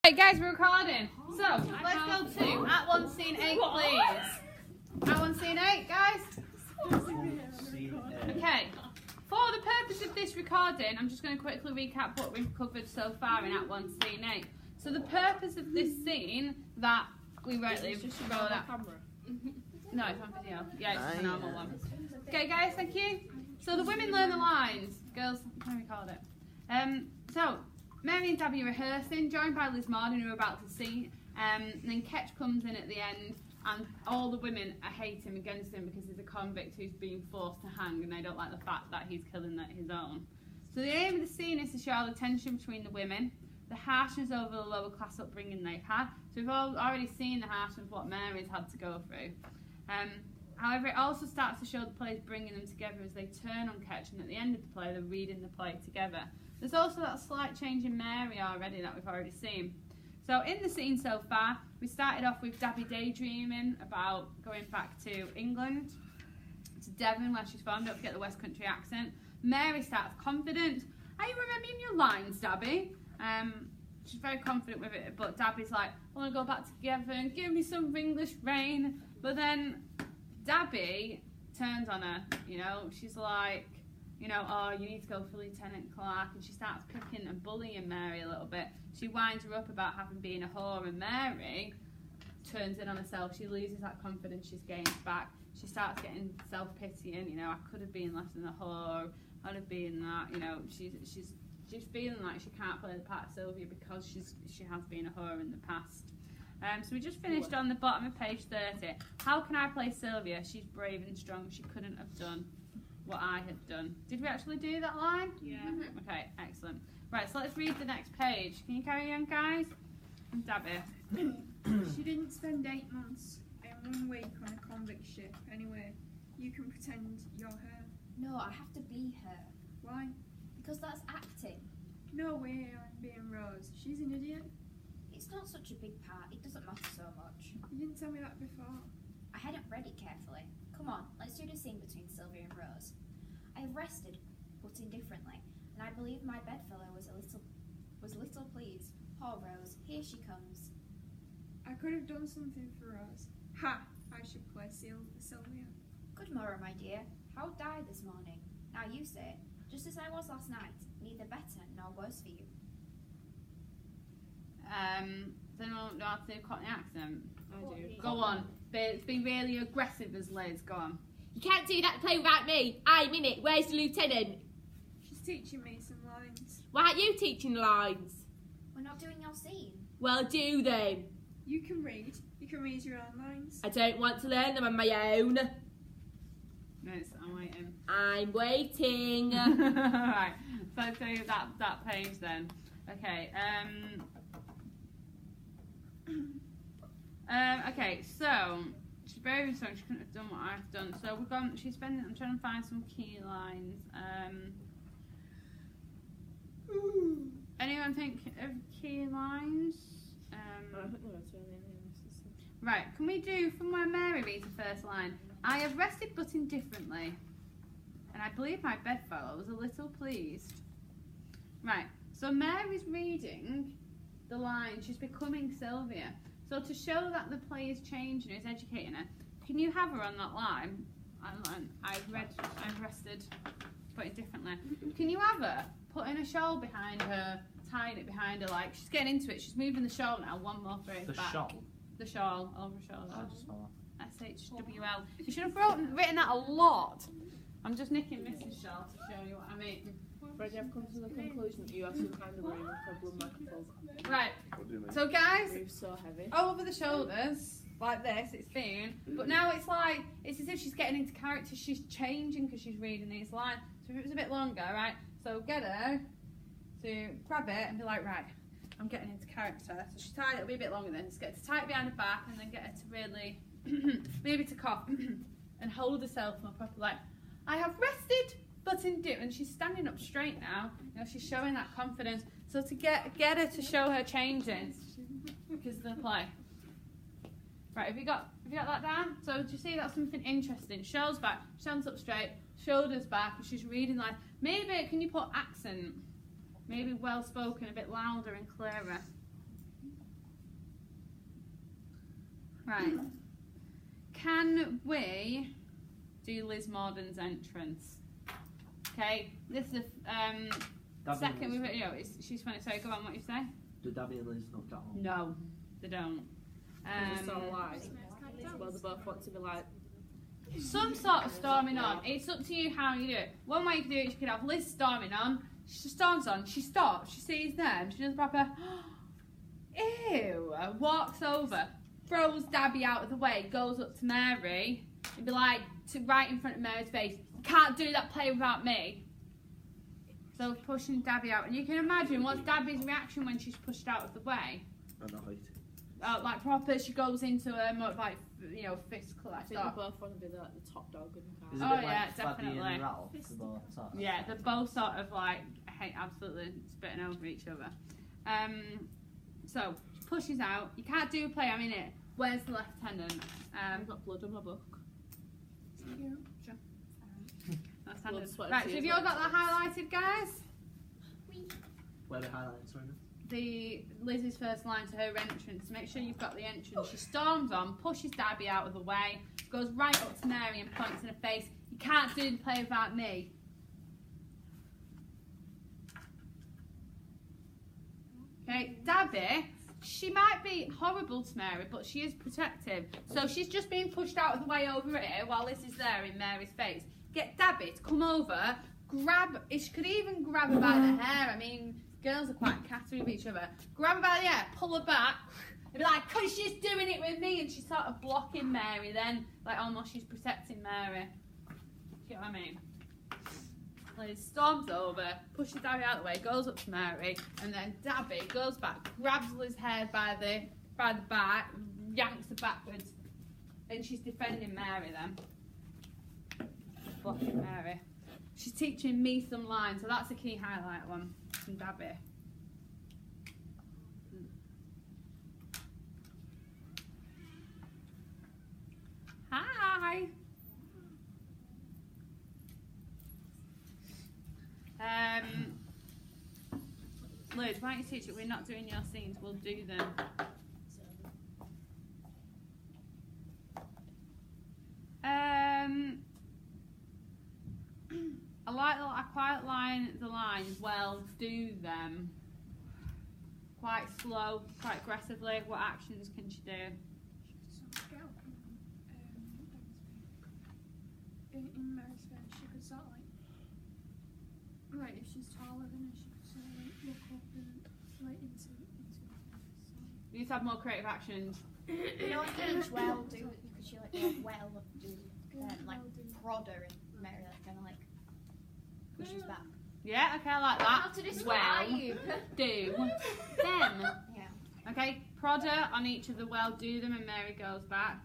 Hey guys, we're recording. So, let's go to A1S8, please. A1S8, guys. Okay. For the purpose of this recording, I'm just going to quickly recap what we've covered so far in A1S8. So the purpose of this scene that we wrote out. No, it's on video. Yeah, it's just a normal one. Okay, guys, thank you. So the women learn the lines. Girls, can I record it? So Mary and Debbie are rehearsing, joined by Liz Morden, who are about to sing. And then Ketch comes in at the end, and all the women are hating against him because he's a convict who's being forced to hang, and they don't like the fact that he's killing his own. So the aim of the scene is to show the tension between the women, the harshness over the lower class upbringing they've had. So we've already seen the harshness of what Mary's had to go through. However, it also starts to show the plays bringing them together as they turn on Ketch, and at the end of the play, they're reading the play together. There's also that slight change in Mary already that we've already seen. So in the scene so far, we started off with Debbie daydreaming about going back to England, to Devon, where she's from. Don't forget the West Country accent. Mary starts confident. Are you remembering your lines, Debbie? She's very confident with it, but Debbie's like, I want to go back to Devon, give me some English rain. But then Debbie turns on her, you know, she's like, you know, oh, you need to go for Lieutenant Clark, and she starts picking and bullying Mary a little bit. She winds her up about having been a whore, and Mary turns in on herself. She loses that confidence she's gained back. She starts getting self-pitying, you know, I could have been less than a whore, I'd have been that, you know, she's feeling like she can't play the part of Sylvia because she has been a whore in the past. So we just finished on the bottom of page 30. How can I play Sylvia? She's brave and strong. She couldn't have done what I had done. Did we actually do that line? Yeah. Okay, excellent. Right, so let's read the next page. Can you carry on, guys? And Debbie. She didn't spend 8 months and 1 week on a convict ship. Anyway, you can pretend you're her. No, I have to be her. Why? Because that's acting. No way I'm being Rose. She's an idiot. It's not such a big part. It doesn't matter so much. You didn't tell me that before. I hadn't read it carefully. Come on, let's do the scene between Sylvia and Rose. I have rested, but indifferently, and I believe my bedfellow was little pleased. Poor Rose, here she comes. I could have done something for Rose. Ha! I should play Sylvia. Good morrow, my dear. How died this morning? Now you say it. Just as I was last night, neither better nor worse for you. Does anyone know how to do Cockney accent? I do. Go on. Be really aggressive as Liz. Go on. You can't do that play without me. I'm in it. Where's the lieutenant? She's teaching me some lines. Why aren't you teaching lines? We're not doing your scene. Well, do them. You can read. You can read your own lines. I don't want to learn them on my own. No, I'm waiting. I'm waiting. Right. So I'll do that page then. Okay. Okay, so she's very strong. She couldn't have done what I've done. So we've gone. I'm trying to find some key lines. Anyone think of key lines? Right. Can we do from where Mary reads the first line? I have rested but indifferently, and I believe my bedfellow was a little pleased. Right. So Mary's reading the line. She's becoming Sylvia. So to show that the play is changing, it's educating her, can you have her on that line? I've rested, put it differently. Can you have her putting a shawl behind her, tying it behind her, like she's getting into it, she's moving the shawl now, one more phrase back. The shawl, over shawl. S-H-W-L. You should have written that a lot. I'm just nicking Mrs. Shawl to show you what I mean. Freddie, I've come to the conclusion that you have some kind of brain problem, microphone. Right, so guys, Moves so heavy. over the shoulders, like this, it's fine. But now it's like, it's as if she's getting into character, she's changing because she's reading these lines. So if it was a bit longer, right, so get her to grab it and be like, right, I'm getting into character. So she's tied, it'll be a bit longer then. Just get her to tie it behind her back and then get her to really, maybe to cough and hold herself more properly, like, I have rested but indifferent. And she's standing up straight now. You know, she's showing that confidence. So to get her to show her changing because of the play. Right, have you got that down? So do you see that's something interesting? Shoulders back, stands up straight, shoulders back, and she's reading like, maybe can you put accent? Maybe well spoken, a bit louder and clearer. Right. Can we do Liz Morden's entrance? Okay, this is the second we've she's funny. Sorry, go on, what you say? Do Dabby and Liz not get on? No, they don't. It's so like, well, they both want to be like. Some sort of storming on. It's up to you how you do it. One way you can do it is you could have Liz storming on. She storms on, she stops, she sees them, she does a proper ew, walks over, throws Dabby out of the way, goes up to Mary, and be like, right in front of Mary's face, you can't do that play without me. So pushing Dabby out, and you can imagine what's Dabby's reaction when she's pushed out of the way. Annoyed. Like proper, she goes into a more like, fist I collect. think they both want to be the top dog in the car. Is it a Oh, bit yeah, like Fabby definitely. and Ralph? They're both sort of- Yeah, they're both sort of like absolutely spitting over each other. So she pushes out. You can't do a play. I'm in it. Where's the lieutenant? I've got blood on my book. That's Blood, handed. sweat and Right. So have tears you all got like that highlighted, guys? Where the highlights are in it? The Liz's first line to her entrance. Make sure you've got the entrance. She storms on, pushes Dabby out of the way, goes right up to Mary and points in her face. You can't do the play without me. Okay, Dabby, she might be horrible to Mary, but she is protective. So she's just being pushed out of the way over here while Liz is there in Mary's face. Get Dabby to come over, grab, she could even grab her by the hair. I mean, girls are quite catty with each other. Grab her by the hair, pull her back, and be like, cause she's doing it with me, and she's sort of blocking Mary then, like almost she's protecting Mary. Do you get what I mean? Liz storms over, pushes Dabby out of the way, goes up to Mary, and then Dabby goes back, grabs Liz's hair by the back, yanks her backwards, and she's defending Mary then. Blocking Mary. She's teaching me some lines, so that's a key highlight one from Dabby. Hi! Liz, why don't you teach it? We're not doing your scenes, we'll do them. I quite like the lines, well, do them. Quite slow, quite aggressively. What actions can she do? In Mary's face, she could sort of like if she's taller than her, she could sort of like look up and like into her face. You need to have more creative actions. You know, each well do, because she like well do, like prod her and Mary like kind of like pushes back. Yeah, okay, I like that. How to describe? Do them. Yeah. Okay, prodder on each of the well, do them, and Mary goes back.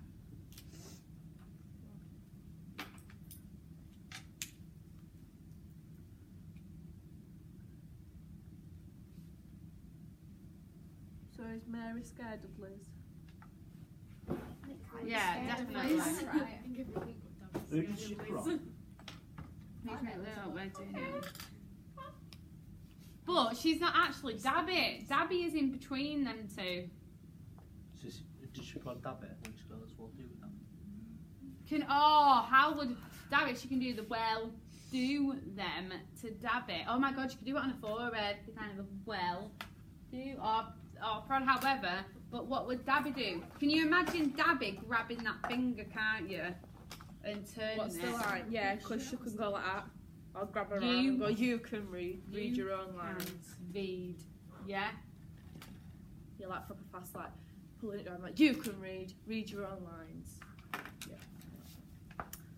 So is Mary scared of Liz? Yeah, definitely. Who did she cry? But she's not actually Dabby. Dabby is in between them two. Did she prod Dabby when she goes, what do with them? How would Dabby? She can do the well, do them to Dabby. Oh my God, she could do it on her forehead, the kind of a well, do or prod, however. But what would Dabby do? Can you imagine Dabby grabbing that finger? Can't you? And turning What's it. the line? Yeah, because she can go like that. I'll grab her arm You- and go, you can read your own lines. Read. Yeah. You're like proper fast, like pulling it down, like you can read your own lines.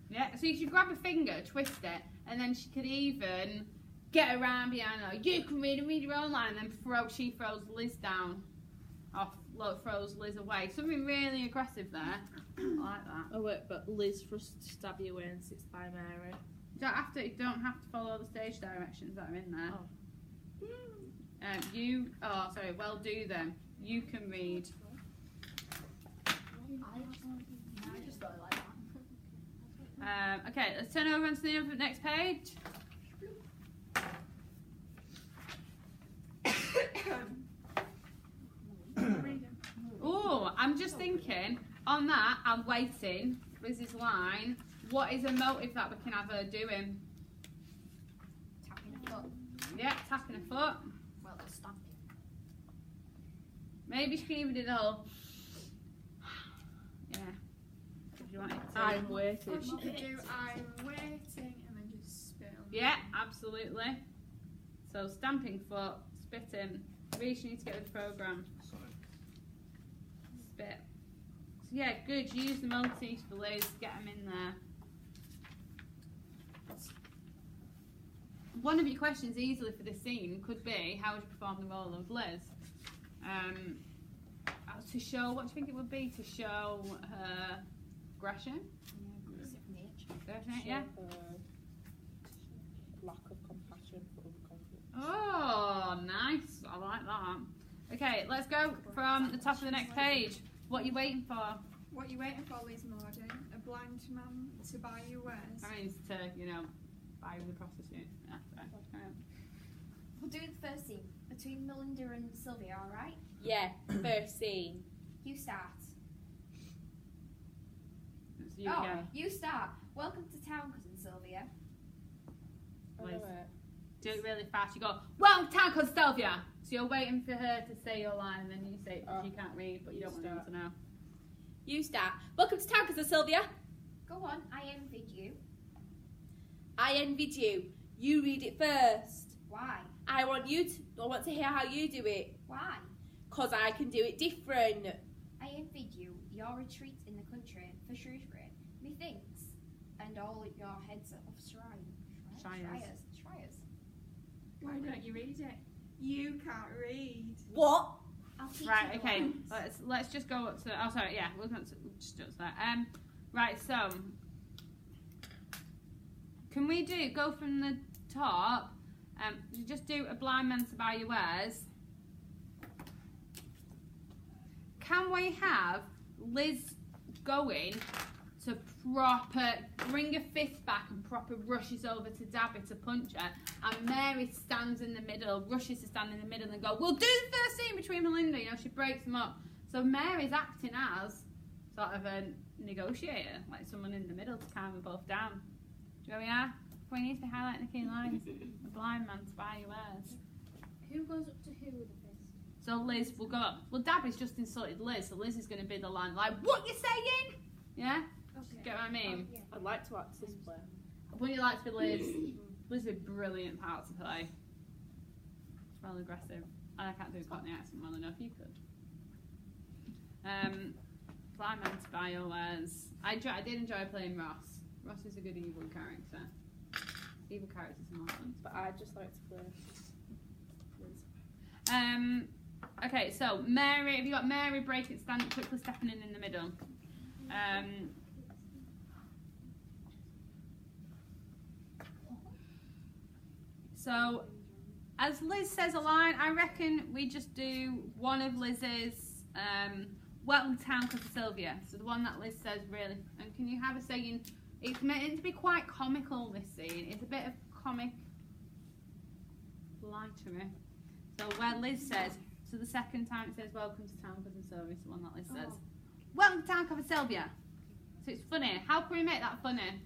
Yeah. So you could grab a finger, twist it, and then she could even get around behind her. You can read your own line, and then she throws Liz down. Throws Liz away. Something really aggressive there. I like that. Oh wait, but Liz thrust stab you away and sits by Mary. You don't have to follow the stage directions that are in there. Well, do them. You can read. I just thought like that. Okay, let's turn over onto the next page. Oh, I'm just thinking, on that, I'm waiting. Liz's line. What is a motive that we can have her doing? Tapping a foot. Yeah, tapping a foot. Well, they're stamping. Maybe she can even do the whole. Yeah. If you want it to. I'm waiting. Or she could do I'm waiting and then just spit on the Yeah, absolutely. So stamping foot, spitting. Reece, you need to get with the programme. Sorry. Spit. So yeah, good. Use the motifs for Liz. Get them in there. One of your questions easily for this scene could be, how would you perform the role of Liz? To show, what do you think it would be? To show her aggression? Yeah. Lack of compassion for overconfidence. Oh, nice. I like that. Okay, let's go from the top of the next page. What are you waiting for? What you waiting for, Liz Morden? A blind man to buy you wares? I mean, it's to, you know, buy with a prostitute. Yeah, fair. We'll do the first scene between Melinda and Sylvia, alright? Yeah, first scene. You start. It's you again. You start. Welcome to town, cousin Sylvia. Liz. Do it really fast. You go, well, town cousin Sylvia. So you're waiting for her to say your line and then you say it because you can't read, but you don't want them to know. You start. Welcome to town, cousin Sylvia. Go on, I envied you. I envied you. You read it first. Why? I want to hear how you do it. Why? 'Cause I can do it different. I envied you, your retreat in the country for Shrewsbury, methinks, and all your heads of Shires. Why don't you read it? You can't read. What? I'll teach Right, you okay. once. Let's just go up to. Oh, sorry. Yeah, we'll go to just up to that. Right. So, can we go from the top? Just do a blind man to buy your wares. Can we have Liz going to proper bring a fist back and proper rushes over to Dabby to punch her, and Mary stands in the middle, rushes to stand in the middle and go, we'll do the first scene between Melinda, you know, she breaks them up. So Mary's acting as sort of a negotiator, like someone in the middle to calm them both down. Do you know what we are? We need to be highlighting the key lines. A blind man to buy your wares. Who goes up to who with a fist? So Liz will go up. Well, Dabby's just insulted Liz, so Liz is going to be the line like, what you saying? Yeah? Okay. Get what I mean? Yeah. I'd like to act this play. Wouldn't you like to be Liz? Liz is a brilliant part to play. It's well aggressive. And I can't do a Cockney accent well enough. You could. Blind man to buy your wares. I did enjoy playing Ross. Ross is a good evil character. Evil characters are more fun. But I'd just like to play Liz. Okay, so Mary, have you got Mary quickly stepping in the middle? So, as Liz says a line, I reckon we just do one of Liz's welcome to town cousin Sylvia. So the one that Liz says really, and can you have a saying? It's meant to be quite comical, this scene. It's a bit of comic lightery. So where Liz says, so the second time it says welcome to town cousin Sylvia, it's the one that Liz says. Welcome to town cousin Sylvia. So it's funny. How can we make that funny?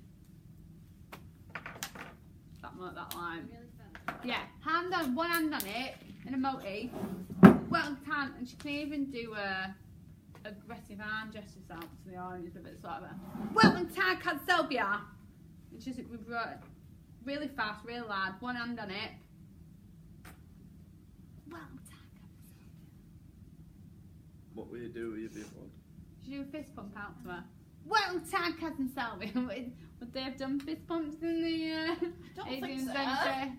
That line. Really fun. Yeah, one hand on it, in a motif. Welcome to town, and she can even do a aggressive arm gesture out to the audience with it, sort of a welcome to town cousin Sylvia. It's just really fast, really loud, one hand on it. Welcome to town cousin Sylvia. What will you do with your big one? Should you do a fist pump out to her? Welcome to town cousin Sylvia. Would they have done fist pumps in the Don't 18th think so. century?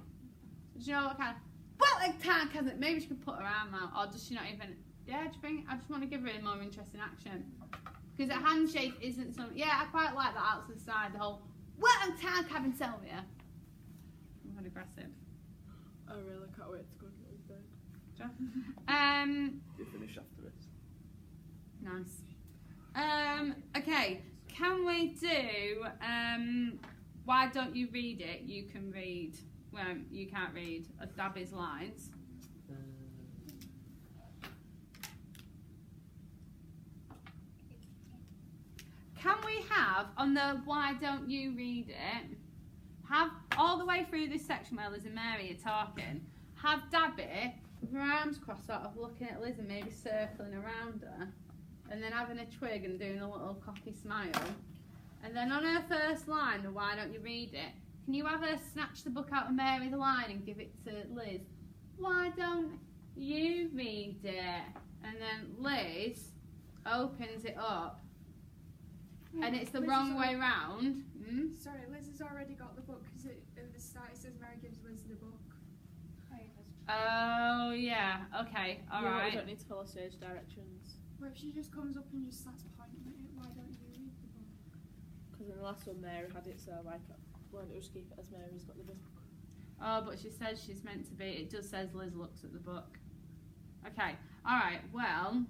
Do you know what kind of welcome to town cousin? Maybe she could put her arm out, or does she not even? Yeah, do you think? I just want to give her a more interesting action. Because a handshake isn't something. Yeah, I quite like that out to the side, the whole welcome to town cousin Sylvia. I'm quite aggressive. I really can't wait to go to bed. You finish after this. Nice. Okay, can we do why don't you read it? You can read. Well, you can't read Dabby's lines. have, on the why don't you read it, have all the way through this section where Liz and Mary are talking, have Dabby with her arms crossed, sort of looking at Liz and maybe circling around her, and then having a twig and doing a little cocky smile. And then on her first line, the why don't you read it, can you have her snatch the book out of Mary's line and give it to Liz? Why don't you read it? And then Liz opens it up, and it's the wrong way round. Sorry, Liz has already got the book because at the start it says Mary gives Liz the book. Oh yeah, okay, alright. We don't need to follow stage directions. Well, if she just comes up and just starts pointing at it, why don't you read the book? Because in the last one Mary had it, so I won't just keep it as Mary's got the book. Oh, but she says she's meant to be. It just says Liz looks at the book. Okay, alright, well,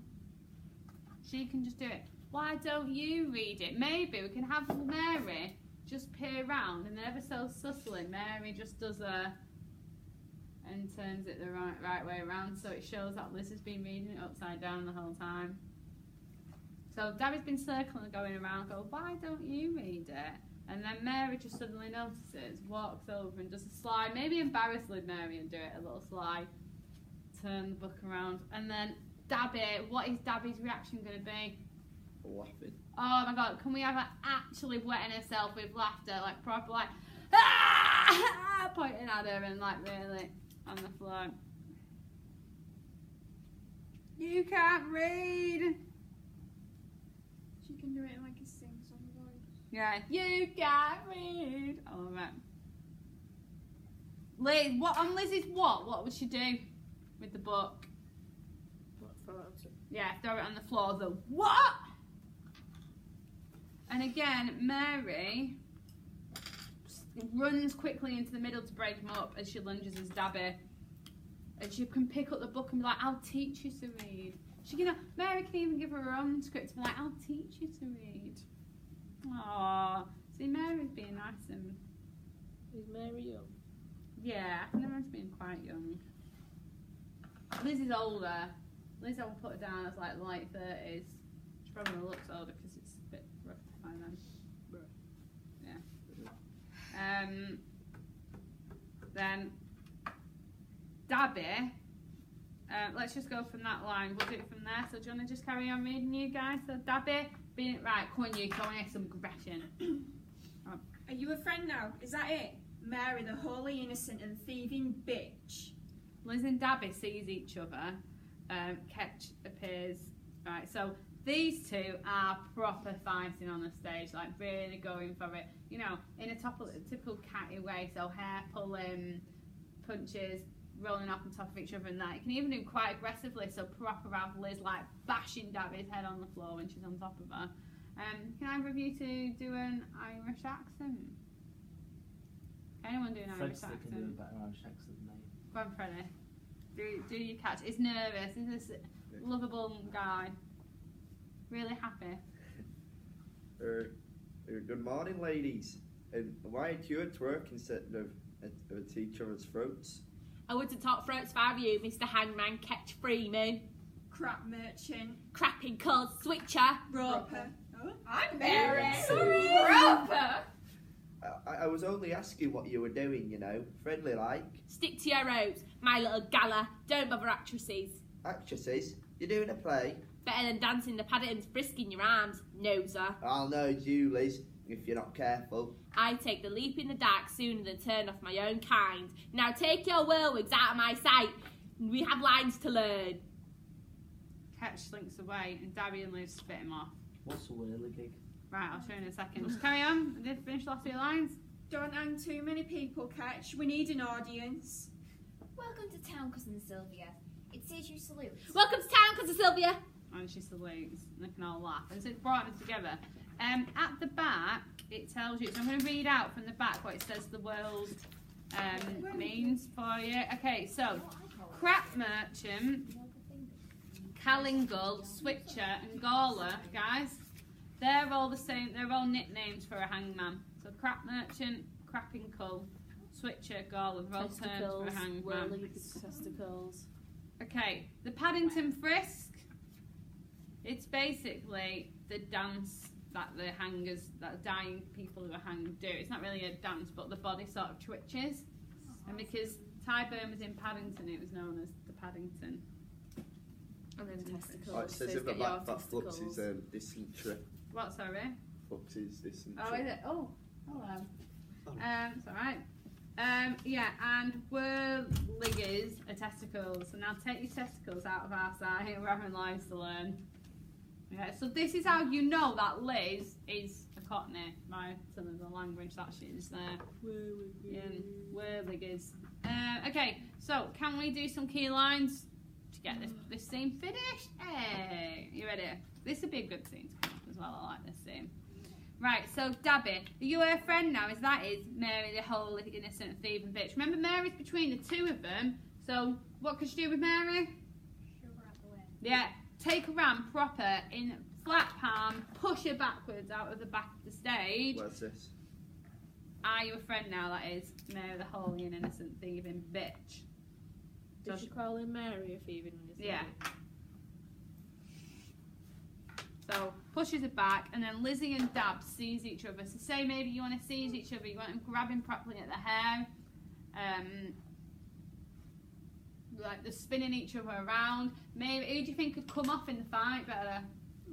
she can just do it. Why don't you read it? Maybe we can have Mary just peer around, and then ever so subtly, Mary just does a and turns it the right way around, so it shows that Liz has been reading it upside down the whole time. So Dabby's been circling and going around, go, why don't you read it? And then Mary just suddenly notices, walks over and does a slide, maybe embarrass Mary and do it, a little slide, turn the book around, and then Dabby, what is Dabby's reaction going to be? Laughing. Oh my god, can we have her actually wetting herself with laughter, like proper, like, ah! Pointing at her and like really on the floor. You can't read. She can do it in like a sing-song voice. Yeah, you can't read. I love it. Liz, what on Liz's what? What would she do with the book? What, throw it onto? Yeah, throw it on the floor. The what? And again, Mary runs quickly into the middle to break him up as she lunges as Dabby. And she can pick up the book and be like, I'll teach you to read. She can, Mary can even give her own script to be like, I'll teach you to read. Aww. See, Mary's being nice and... Is Mary young? Yeah, I can imagine being quite young. Liz is older. Liz, I will put her down as like late 30s. She probably looks older because it's a bit rough to find them. Yeah. Then Dabby. Let's just go from that line. We'll do it from there. So do you want to just carry on reading, you guys? So Dabby, right, come on, you, showing us some aggression. Are you a friend now? Is that it? Mary, the wholly innocent and thieving bitch. Liz and Dabby sees each other. Ketch appears. Right, so these two are proper fighting on the stage, like really going for it. You know, in a typical catty way, so hair pulling, punches, rolling off on top of each other and that. You can even do quite aggressively, so proper have Liz like bashing Dabby's head on the floor when she's on top of her. Can either of you two do an Irish accent? Anyone do an Irish Fred's accent? can do a better Irish accent than me. Go on, Freddie. Do your catch. He's nervous. He's this lovable guy. Really happy. Good morning, ladies. And why aren't you at work instead of at each other's throats? I would have taught throats for you, Mr. Hangman Ketch Freeman. Crap merchant. Crapping called Switcher. Roper. Oh, I'm Mary. Roper! I was only asking what you were doing, you know, friendly like. Stick to your roads, my little gala. Don't bother actresses. Actresses, you're doing a play. Better than dancing the Paddington's frisk in your arms, noser. I'll know you, Liz, if you're not careful. I take the leap in the dark sooner than turn off my own kind. Now take your whirlwinds out of my sight. We have lines to learn. Ketch slinks away and Dabby and Liz spit him off. What's a whirligig? Right, I'll show you in a second. Just carry on. I did finish the last few lines. Don't hang too many people, Ketch. We need an audience. Welcome to town, Cousin Sylvia. It says you salute. Welcome to town, Cousin Sylvia. And she salutes, and they can all laugh. And so it's brought them together. At the back, it tells you, so I'm going to read out from the back what it says the world means for you. Okay, so, crap merchant, Callingull, Switcher, and Gawler, guys, they're all the same, they're all nicknames for a hangman. So, crap merchant, crapping cull, Switcher, Gawler, they're all terms for a hangman. Whirligigs, testicles. Okay, the Paddington Frisk, it's basically the dance that the hangers, that dying people who are hanged do. It's not really a dance, but the body sort of twitches. And because Tyburn was in Paddington, it was known as the Paddington. And then testicles. Oh, it says so in the it's got back your that flux is testicles. dysentery. What, sorry? Flux is dysentery. Oh, is it? Oh, hello. It's alright. Yeah, and whirligies are testicles. So now take your testicles out of our sight. We're having lives to learn. Okay, so this is how you know that Liz is a Cockney by some of the language that she is there. Whirligies. Okay, so can we do some key lines to get this scene finished? Hey, you ready? This would be a good scene to come up as well. I like this scene. Right, so Dabby, are you her friend now? Is Mary the whole innocent thieving bitch? Remember, Mary's between the two of them. So what could you do with Mary? Shove her out the way. Yeah, take her round proper in flat palm, push her backwards out of the back of the stage. Where's this? Are you a friend now? That is Mary the holy and innocent thieving bitch. Did you call him Mary a thieving when you said Yeah. it? So pushes it back, and then Lizzie and Dab seize each other. So say maybe you want to seize each other, you want to grab him properly at the hair, like they're spinning each other around. Maybe who do you think could come off in the fight better?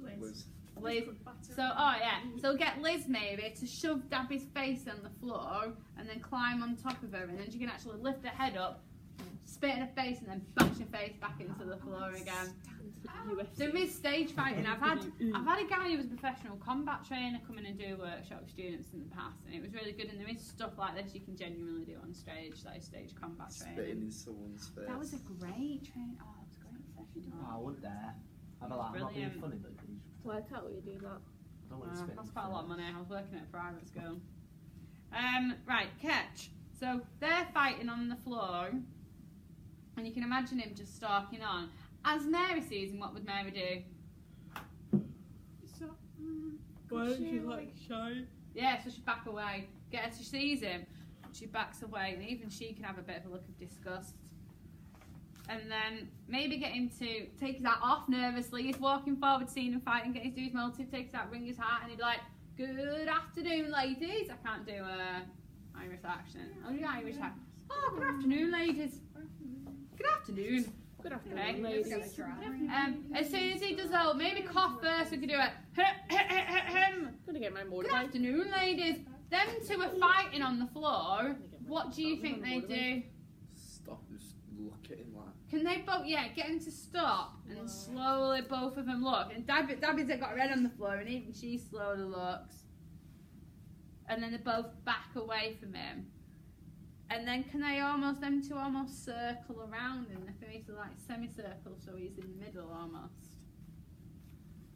Liz. Liz. So so get Liz maybe to shove Dabby's face on the floor and then climb on top of her, and then she can actually lift her head up, spit in her face, and then bash her face back into the floor again. There is stage fighting. I've had a guy who was a professional combat trainer come in and do a workshop with students in the past, and it was really good. And there is stuff like this you can genuinely do on stage, like stage combat Spitting training. in someone's face. That was a great train. Oh, that was a great session. Oh, I wouldn't dare. I'm not being Brilliant. funny, but you Why can't we do that? I don't want to spit. That's quite a lot of money. I was working at a private school. Right, catch. So they're fighting on the floor, and you can imagine him just stalking on. As Mary sees him, what would Mary do? So, Why don't she, you like shy? Yeah, so she back away. Get her to seize him. She backs away, and even she can have a bit of a look of disgust. And then maybe get him to take his hat off nervously. He's walking forward, seeing him fighting, get his do his motive, take his hat, ring his hat, and he'd be like, "Good afternoon, ladies." I can't do a Irish accent. Only Irish accent. Oh, good afternoon, ladies. Good afternoon. Good afternoon, Okay. ladies. As soon as he does that, maybe cough first. We could do it. I'm gonna get my Good motorbike. afternoon, ladies. Them two are fighting on the floor. What do you think they do? Stop, just look at him like. Can they both, get him to stop and slowly both of them look. And Dabby's got her head on the floor, and even she slowly looks. And then they both back away from him. And then can they them two almost circle around in the face of like semicircle, so he's in the middle almost.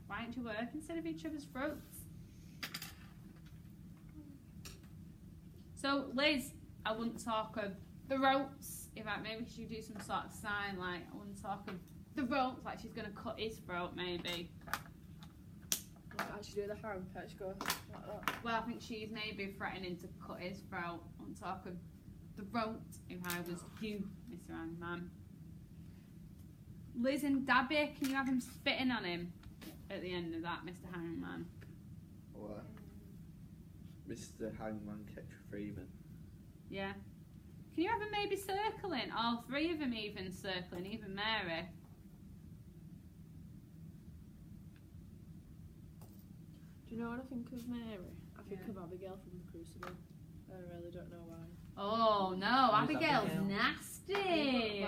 Why don't you work instead of each other's throats? So Liz, I wouldn't talk of the ropes. In fact, maybe she should do some sort of sign like I wouldn't talk of the ropes, like she's gonna cut his throat maybe. I should do the harm patch go like that. Well, I think she's maybe threatening to cut his throat. I wouldn't talk of the throat if I was you, Mr. Hangman. Liz and Dabby, can you have him spitting on him at the end of that, Mr. Hangman? What? Mr. Hangman Catch Freeman. Yeah. Can you have him maybe circling? All three of them even circling, even Mary. Do you know what I think of Mary? I think of Abigail from the Crucible. I really don't know why. Oh no, Who's Abigail's Abigail? nasty.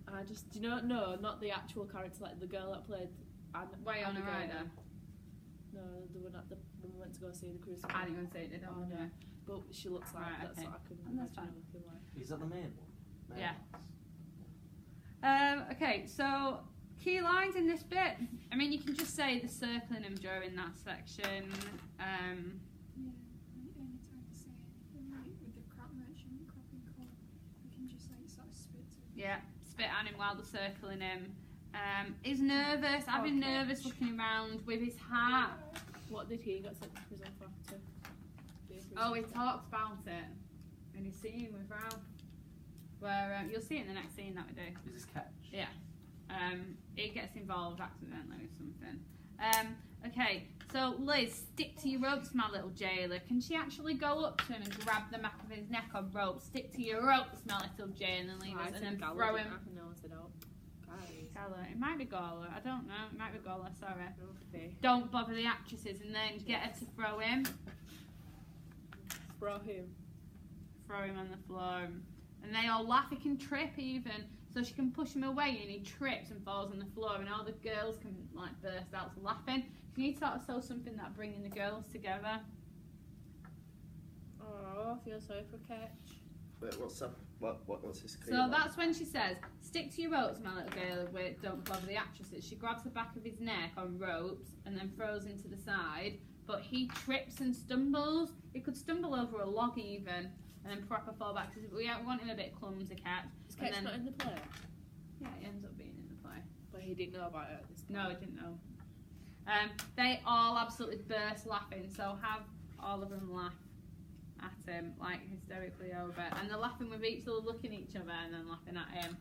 I just, do you know, no, not the actual character, like the girl that played Winona Abigail. Ryder. No, the one at the when we went to go see the Crucible. I didn't even say it, did I? Oh, no. But she looks like Right, that's okay. what I can And that's imagine fine. her looking like. Is that the main one? Yeah. Okay, so key lines in this bit. I mean, you can just say the circling him during that section. Yeah, any time to say anything, like with the crop merchant, cropping call, we can just like sort of spit to him. Yeah, spit on him while they're circling him. He's nervous, having nervous looking around with his hat. What did he get sent to prison for? To be a prisoner? Oh, he talks about it in his scene with Ralph. Where you'll see it in the next scene that we do. Is this catch? Yeah. It gets involved accidentally with something. Okay, So Liz, stick to your ropes, my little jailer. Can she actually go up to him and grab the back of his neck on rope? Stick to your ropes, my little jailer, and then throw him. Gala. It might be Gala. I don't know. It might be Gala. Sorry. Okay. Don't bother the actresses, and then get her to throw him. Throw him. Throw him on the floor, and they all laugh. He can trip even, so she can push him away, and he trips and falls on the floor, and all the girls can like burst out laughing. You need to sort of sew something that bringing the girls together. Oh, I feel sorry for Ketch. Wait, what's up? What's this? So that's when she says, "Stick to your ropes, my little girl. Wait, don't bother the actresses." She grabs the back of his neck on ropes and then throws him to the side. But he trips and stumbles. He could stumble over a log even, and then proper fall back. We want him a bit clumsy, Cat. Is Ketch not in the play? Yeah, he ends up being in the play. But he didn't know about it at this point. No, he didn't know. They all absolutely burst laughing. So have all of them laugh at him, like hysterically over, and they're laughing with each other, looking at each other, and then laughing at him.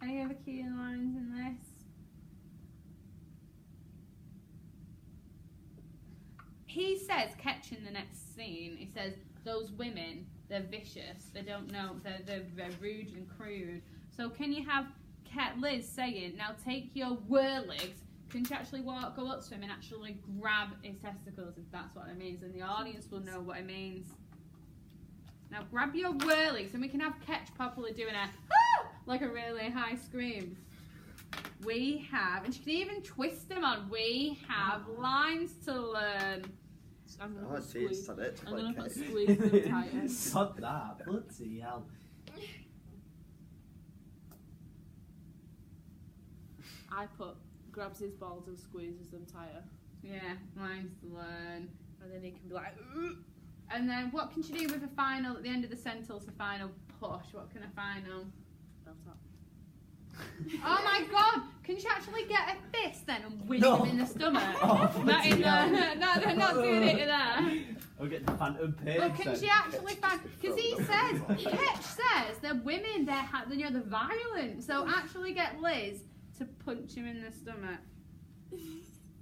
Any other key lines in this? He says, Ketch in the next scene, he says, those women, they're vicious, they don't know, they're rude and crude. So can you have Liz saying, now take your whirligs, can she actually go up to him and actually grab his testicles, if that's what it means, and the audience will know what it means. Now grab your whirligs, and we can have Ketch probably doing a, like a really high scream. We have, and she can even twist them on, we have lines to learn. I'm gonna Oh, put jeez, squeeze. said it. I'm gonna put Okay. squeeze them tighter. Sod that, bloody hell. I put grabs his balls and squeezes them tighter, Yeah, lines to learn. and then he can be like, "Ugh." And then what can she do with a final, at the end of the sentence, a final push? What can a final? belt up. Oh my god! Can she actually get a fist then and whip No. him in the stomach? Oh, Not in bloody the, no, they're not doing it there. I'll get the phantom pain. But can she actually find? Because he says, Ketch says, they're women, they're violent. So actually get Liz to punch him in the stomach.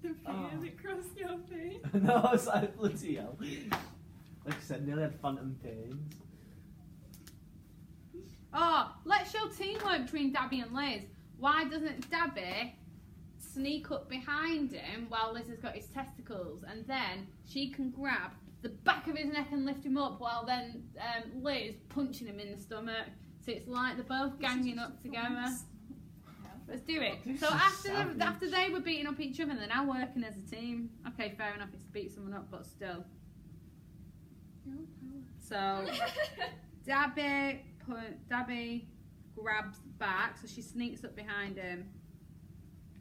The fingers across your face. No, it's like bloody hell. Like I said, nearly had phantom pains. Oh, let's show teamwork between Dabby and Liz. Why doesn't Dabby sneak up behind him while Liz has got his testicles, and then she can grab the back of his neck and lift him up while then Liz punching him in the stomach. So it's like they're both ganging up together. Let's do it. So after they were beating up each other, they're now working as a team. Okay, fair enough, it's to beat someone up, but still. So Dabby grabs back, so she sneaks up behind him,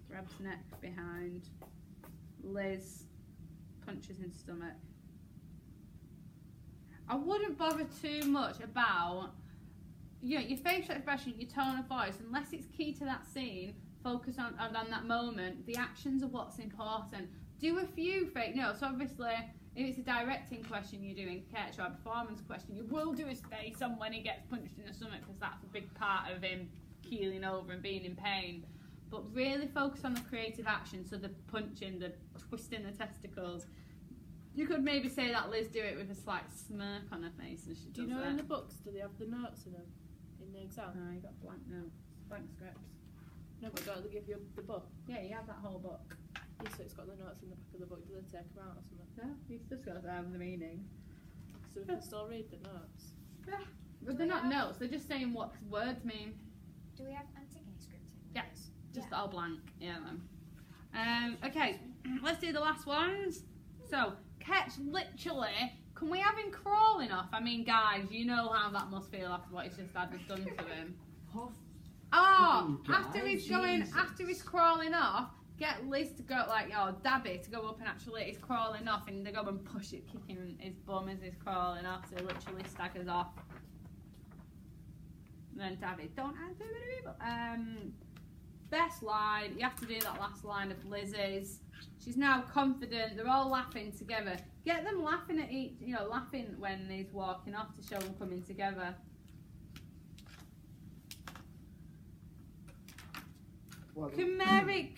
grabs neck behind. Liz punches in stomach. I wouldn't bother too much about your facial expression, your tone of voice, unless it's key to that scene. Focus on that moment. The actions are what's important. Do a few fake notes. So obviously, if it's a directing question you're doing, Ketch, or a performance question, you will do his face on when he gets punched in the stomach, because that's a big part of him keeling over and being in pain. But really focus on the creative action, so the punching, the twisting the testicles. You could maybe say that Liz do it with a slight smirk on her face as she Do you does know it. in the books, do they have the notes in them? In the exam? No, you got blank notes, blank scripts. No, but don't they give you the book? Yeah, you have that whole book. Yeah, so it's got the notes in the back of the book. Do they take them out or something? No, you've just got the meaning. So we can still read the notes. But they're not notes, they're just saying what words mean. Do we have Antigone script in? Yes, just Yeah. all blank. Yeah, then. Okay, let's do the last ones. So, Ketch literally, can we have him crawling off? I mean, guys, you know how that must feel after what he's just had done to him. Oh, after he's crawling off, get Liz to go, Dabby to go up and actually he's crawling off, and they go and push it, kicking his bum as he's crawling off, so he literally staggers off. And then Dabby, don't answer the people. Best line, you have to do that last line of Liz's. She's now confident, they're all laughing together. Get them laughing at laughing when he's walking off to show them coming together. Can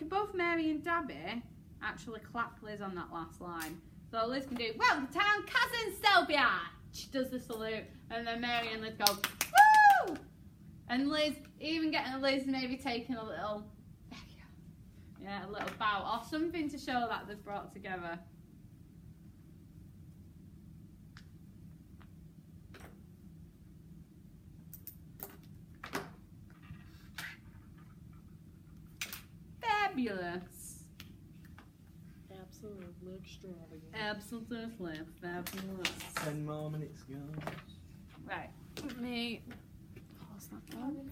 both Mary and Dabby actually clap Liz on that last line? So Liz can do, well, the town cousin Sylvia. She does the salute, and then Mary and Liz go, woo! And Liz, even getting Liz maybe taking a little, yeah, a little bow or something to show that they've brought together. Fabulous. Absolutely extravagant. Absolutely fabulous. 10 more minutes, girls. Right. Let me pause that one.